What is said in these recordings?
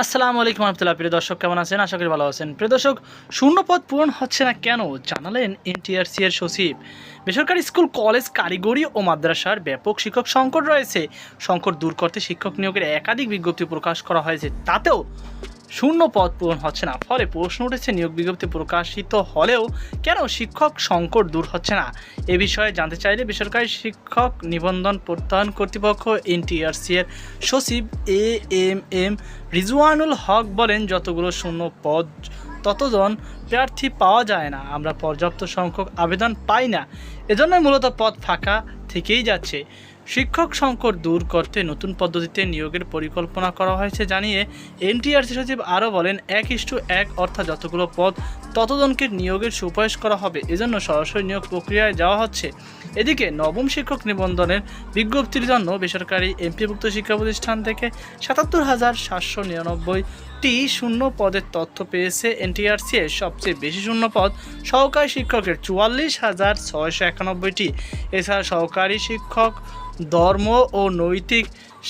আসসালামু আলাইকুম রহমতুল্লাহ। প্রিয় দর্শক, কেমন আছেন? আশা করি ভালো আছেন। প্রিয় দর্শক, শূন্যপদ পূরণ হচ্ছে না কেন জানালেন এনটিআরসি এর সচিব। বেসরকারি স্কুল, কলেজ, কারিগরি ও মাদ্রাসার ব্যাপক শিক্ষক সংকট রয়েছে। সংকট দূর করতে শিক্ষক নিয়োগের একাধিক বিজ্ঞপ্তি প্রকাশ করা হয়েছে, তাতেও শূন্য পদ পূরণ হচ্ছে না। ফলে প্রশ্ন উঠেছে, নিয়োগ বিজ্ঞপ্তি প্রকাশিত হলেও কেন শিক্ষক সংকট দূর হচ্ছে না? এ বিষয়ে জানতে চাইলে বেসরকারি শিক্ষক নিবন্ধন প্রত্যয়ন কর্তৃপক্ষ এনটিআরসি এর সচিব এএমএম রিজওয়ানুল হক বলেন, যতগুলো শূন্য পদ ততজন প্রার্থী পাওয়া যায় না। আমরা পর্যাপ্ত সংখ্যক আবেদন পাই না, এজন্যই মূলত পদ ফাঁকা থেকেই যাচ্ছে। শিক্ষক সংকট দূর করতে নতুন পদ্ধতিতে নিয়োগের পরিকল্পনা করা হয়েছে জানিয়ে এনটিআরসি সচিব আরও বলেন, 1:1 অর্থাৎ যতগুলো পদ ততজনকে নিয়োগের সুপারিশ করা হবে, এজন্য সরাসরি নিয়োগ প্রক্রিয়ায় যাওয়া হচ্ছে। এদিকে নবম শিক্ষক নিবন্ধনের বিজ্ঞপ্তির জন্য বেসরকারি এমপিভুক্ত শিক্ষা প্রতিষ্ঠান থেকে 77,799টি শূন্য পদের তথ্য পেয়েছে এনটিআরসি। এর সবচেয়ে বেশি শূন্য পদ সহকারী শিক্ষকের 44,691টি। এছাড়া সহকারী শিক্ষক ধর্ম ও নৈতিক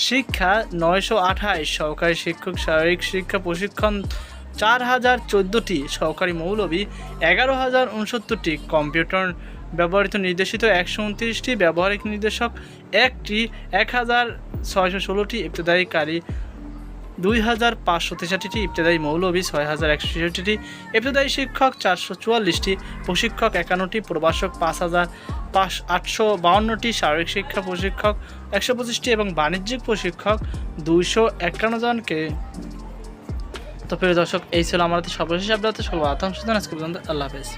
শিক্ষা 928, সহকারী শিক্ষক শারীরিক শিক্ষা প্রশিক্ষণ 4,014টি, সহকারী মৌলভী 11,069টি, কম্পিউটার ব্যবহৃত নির্দেশিত 129টি, ব্যবহারিক নির্দেশক 1,616টি, ইবতেদায়ী কারি 2,563টি, ইবতেদায়ী মৌলভী 6,166টি, ইবতেদায়ী শিক্ষক 444টি, প্রশিক্ষক 51টি, প্রভাষক 5,852টি, শারীরিক শিক্ষা প্রশিক্ষক 125টি এবং বাণিজ্যিক প্রশিক্ষক 251 জনকে। তো প্রিয় দর্শক, এই ছিল আমাদের সর্বশেষ আপডেট। সকল আতঙ্ক আজকে পর্যন্ত। আল্লাহ হাফেজ।